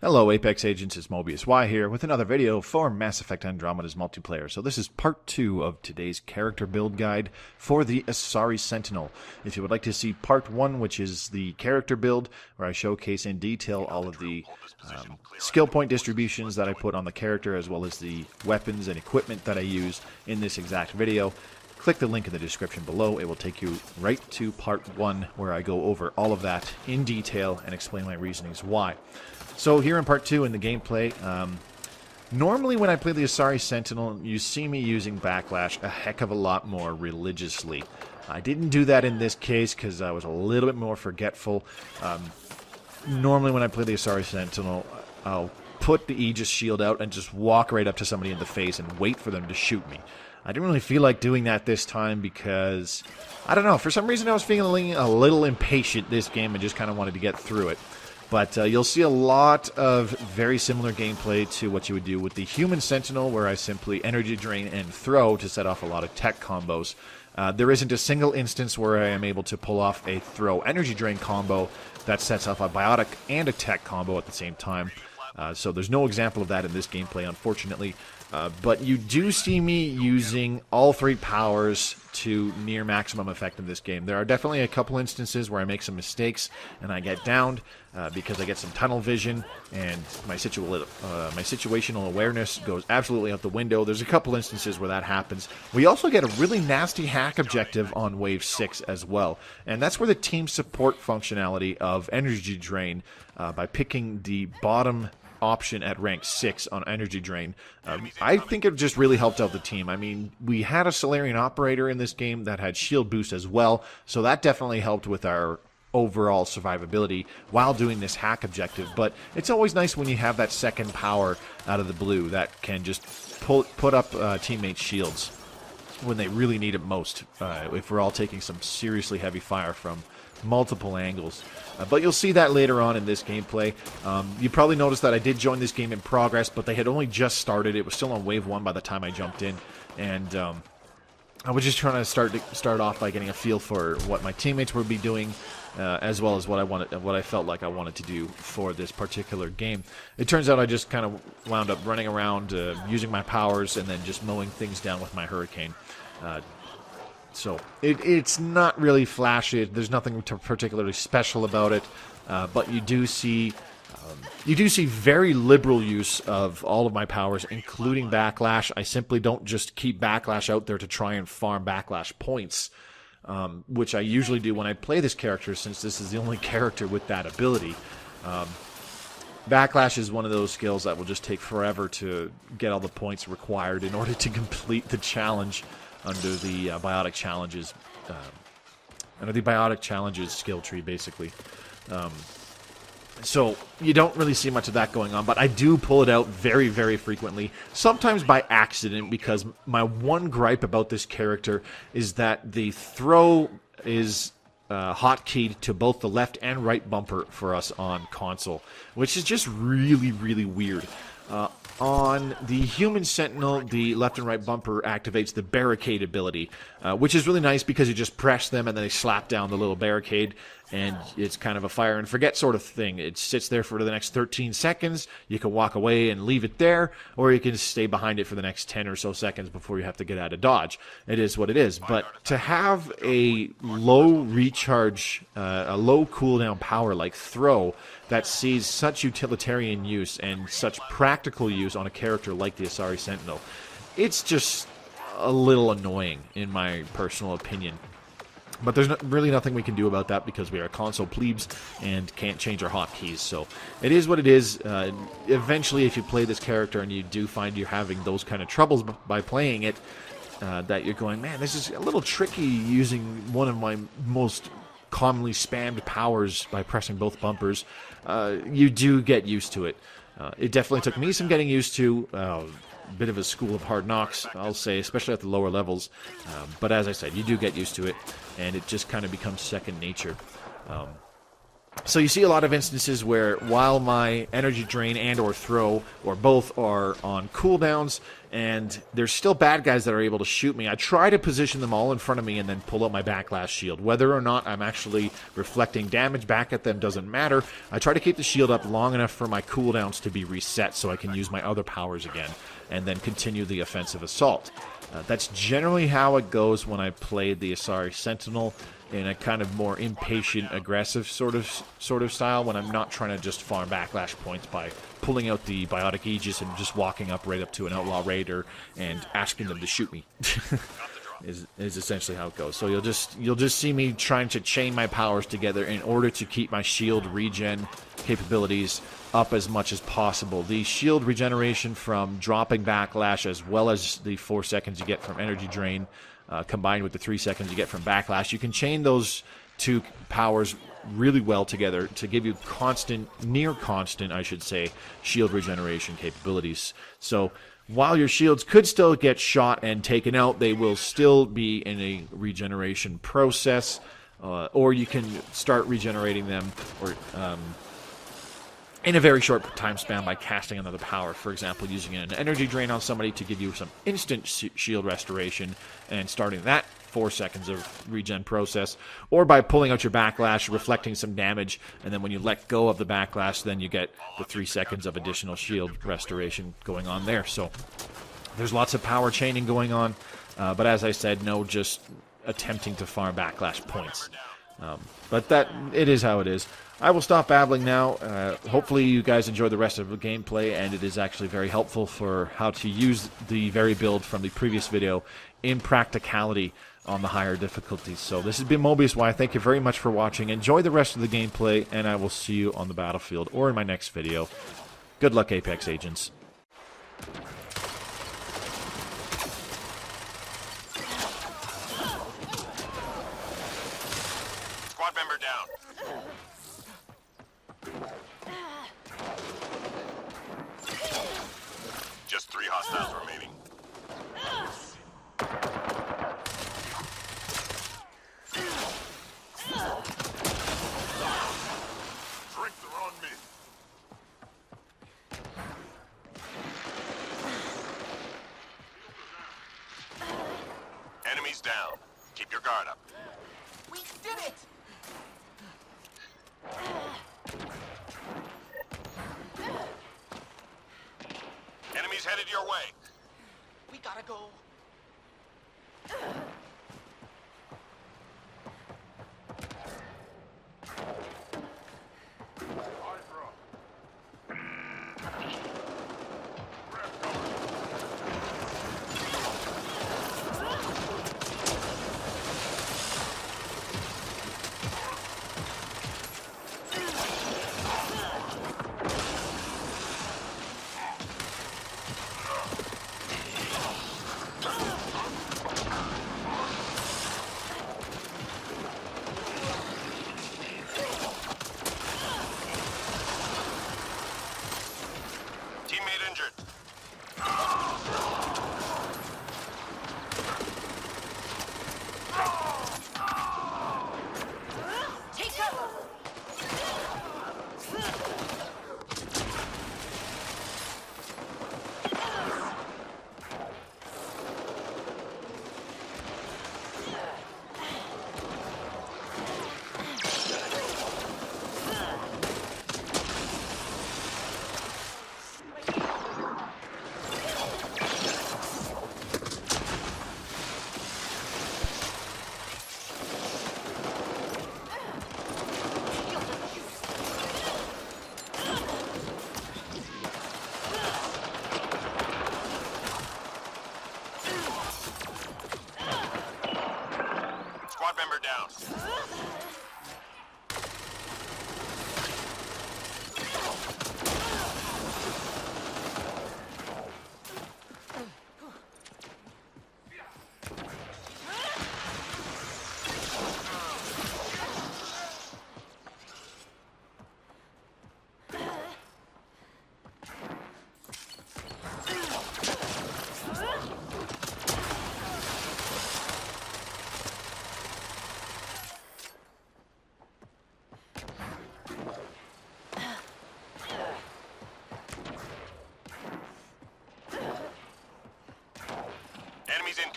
Hello Apex Agents, it's Mobius Y here with another video for Mass Effect Andromeda's multiplayer. So this is part 2 of today's character build guide for the Asari Sentinel. If you would like to see part 1, which is the character build, where I showcase in detail all of the skill point distributions that I put on the character, as well as the weapons and equipment that I use in this exact video, click the link in the description below. It will take you right to part 1, where I go over all of that in detail and explain my reasonings why. So here in part 2 in the gameplay, normally when I play the Asari Sentinel, you see me using Backlash a heck of a lot more religiously. I didn't do that in this case because I was a little bit more forgetful. Normally when I play the Asari Sentinel, I'll put the Aegis shield out and just walk right up to somebody in the face and wait for them to shoot me. I didn't really feel like doing that this time because, I don't know, for some reason I was feeling a little impatient this game and just kind of wanted to get through it. But you'll see a lot of very similar gameplay to what you would do with the Human Sentinel, where I simply energy drain and throw to set off a lot of tech combos. There isn't a single instance where I am able to pull off a throw energy drain combo that sets off a biotic and a tech combo at the same time. So there's no example of that in this gameplay, unfortunately. But you do see me using all 3 powers to near maximum effect in this game. There are definitely a couple instances where I make some mistakes and I get downed because I get some tunnel vision and my situational awareness goes absolutely out the window. There's a couple instances where that happens. We also get a really nasty hack objective on Wave 6 as well, and that's where the team support functionality of energy drain by picking the bottom option at rank 6 on energy drain. I think it just really helped out the team. I mean, we had a Solarian operator in this game that had shield boost as well, so that definitely helped with our overall survivability while doing this hack objective. But it's always nice when you have that second power out of the blue that can just put up teammates' shields when they really need it most, if we're all taking some seriously heavy fire from multiple angles. But you'll see that later on in this gameplay. You probably noticed that I did join this game in progress, but they had only just started. It was still on Wave 1 by the time I jumped in, and I was just trying to start off by getting a feel for what my teammates would be doing, as well as what I felt like I wanted to do for this particular game. It turns out I just kind of wound up running around using my powers and then just mowing things down with my Hurricane. So it's not really flashy. There's nothing particularly special about it, but you do see very liberal use of all of my powers, including Backlash. I simply don't just keep Backlash out there to try and farm Backlash points, which I usually do when I play this character, since this is the only character with that ability. Backlash is one of those skills that will just take forever to get all the points required in order to complete the challenge under the Biotic Challenges, skill tree, basically. So you don't really see much of that going on, but I do pull it out very, very frequently, sometimes by accident, because my one gripe about this character is that the throw is hotkeyed to both the left and right bumper for us on console, which is just really, really weird. On the Human Sentinel, the left and right bumper activates the barricade ability, which is really nice because you just press them and then they slap down the little barricade, and it's kind of a fire and forget sort of thing. It sits there for the next 13 seconds. You can walk away and leave it there, or you can stay behind it for the next 10 or so seconds before you have to get out of dodge. It is what it is. But to have a low recharge, a low cooldown power like throw that sees such utilitarian use and such practical use on a character like the Asari Sentinel, it's just a little annoying in my personal opinion. But there's really nothing we can do about that because we are console plebes and can't change our hotkeys. So it is what it is. Eventually, if you play this character and you do find you're having those kind of troubles by playing it, that you're going, man, this is a little tricky using one of my most commonly spammed powers by pressing both bumpers, you do get used to it. It definitely took me some getting used to. Bit of a school of hard knocks, I'll say, especially at the lower levels. But as I said, you do get used to it, and it just kind of becomes second nature. So you see a lot of instances where while my energy drain and or throw or both are on cooldowns and there's still bad guys that are able to shoot me, I try to position them all in front of me and then pull out my backlash shield. Whether or not I'm actually reflecting damage back at them doesn't matter. I try to keep the shield up long enough for my cooldowns to be reset so I can use my other powers again and then continue the offensive assault. That's generally how it goes when I played the Asari Sentinel in a kind of more impatient, aggressive sort of style, when I'm not trying to just farm backlash points by pulling out the biotic aegis and just walking up right up to an outlaw raider and asking them to shoot me. is essentially how it goes. So you'll just see me trying to chain my powers together in order to keep my shield regen capabilities up as much as possible. The shield regeneration from dropping backlash, as well as the 4 seconds you get from energy drain, combined with the 3 seconds you get from backlash, you can chain those two powers really well together to give you constant, near constant, I should say, shield regeneration capabilities. So while your shields could still get shot and taken out, they will still be in a regeneration process, or you can start regenerating them or in a very short time span by casting another power. For example, using an energy drain on somebody to give you some instant shield restoration and starting that 4 seconds of regen process, or by pulling out your backlash, reflecting some damage, and then when you let go of the backlash, then you get the 3 seconds of additional shield restoration going on there. So there's lots of power chaining going on, but as I said, no just attempting to farm backlash points. But that, it is how it is. I will stop babbling now. Hopefully you guys enjoy the rest of the gameplay, and it is actually very helpful for how to use the very build from the previous video in practicality on the higher difficulties. So this has been Mobius Y. Thank you very much for watching. Enjoy the rest of the gameplay, and I will see you on the battlefield or in my next video. Good luck, Apex agents. Squad member down. Just 3 hostiles remaining. Drinks are on me. Enemies down. Keep your guard up. We did it! Enemies headed your way. We gotta go. Teammate injured. Take cover! Squad member down.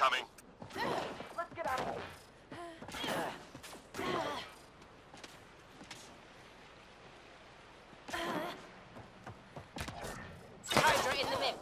incoming. Let's get out of here. Hydra in the mix.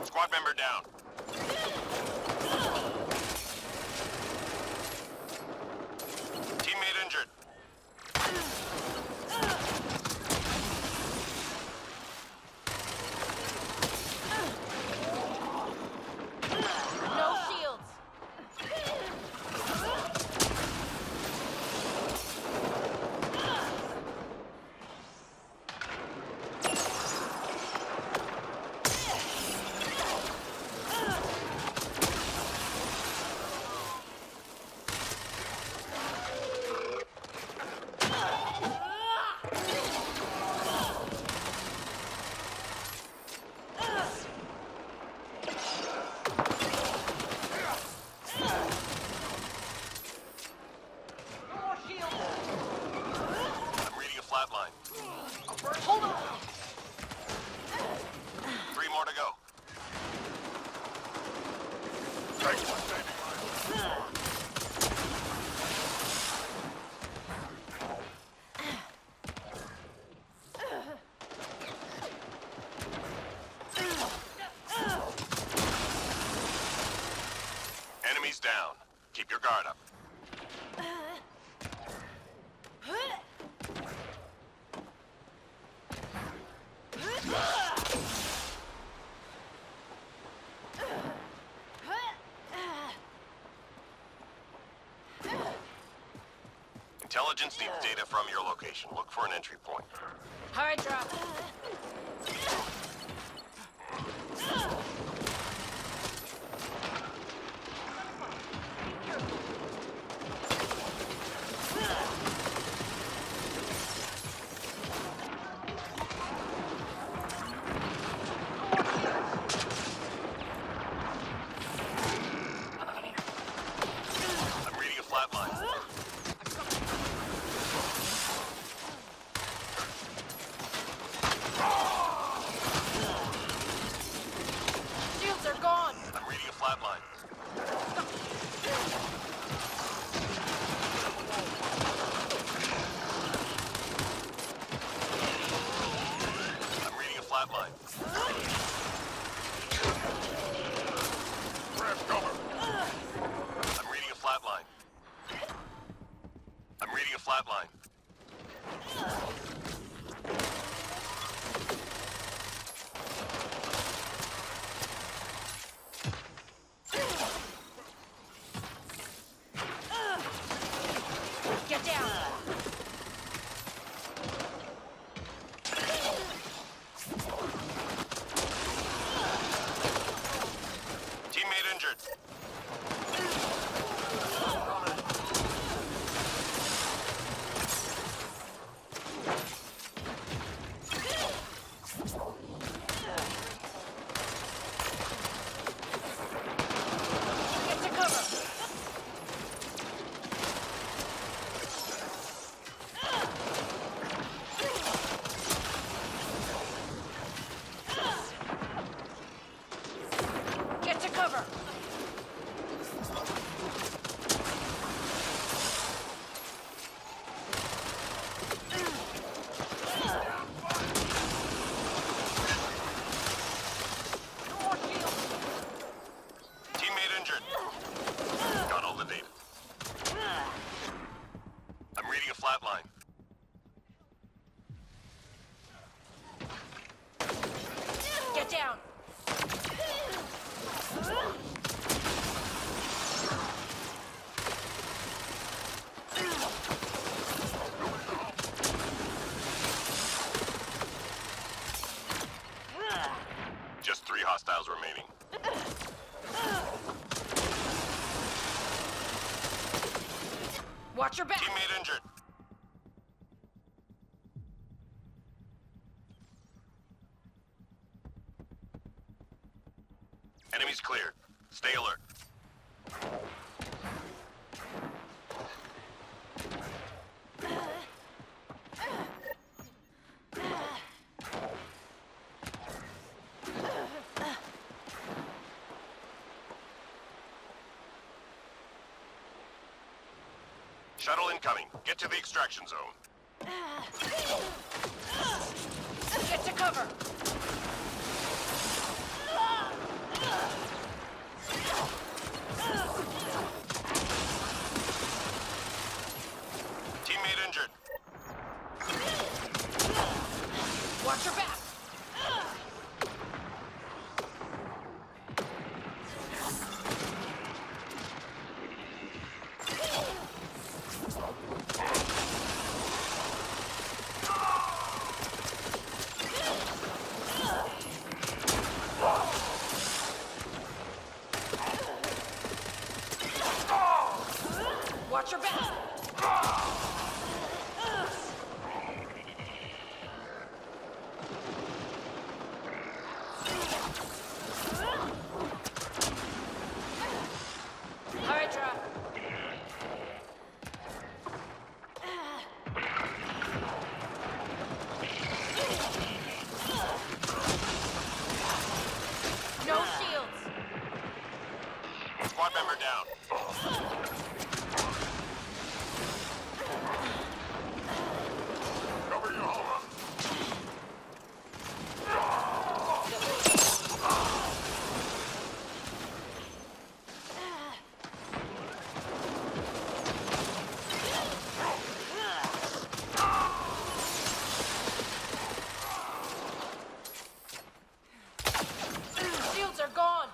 Squad member down. Teammate injured. No shields. I'm reading a flatline. Hold on. 3 more to go. Enemies down. Keep your guard up. Intelligence needs data from your location. Look for an entry point. Hydra. I'm reading a flatline. Shields are gone. I'm reading a flatline. I'm reading a flatline. Grab cover. I'm reading a flatline. I'm reading a flatline. Get down. Teammate injured. Get to cover. Watch your back. Teammate injured. Enemies cleared. Stay alert. Shuttle incoming. Get to the extraction zone. Get to cover. Teammate injured. Watch your back. Watch your back. Hydra. No shields. Squad member down. Cover your home. Shields are gone.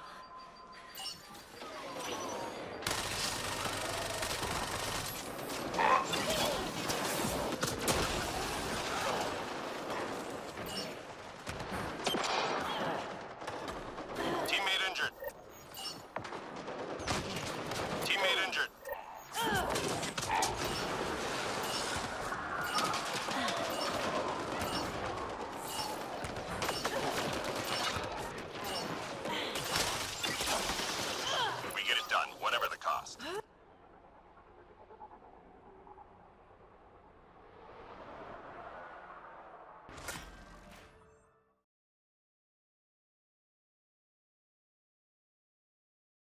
Teammate injured. Teammate injured. We get it done, whatever the cost.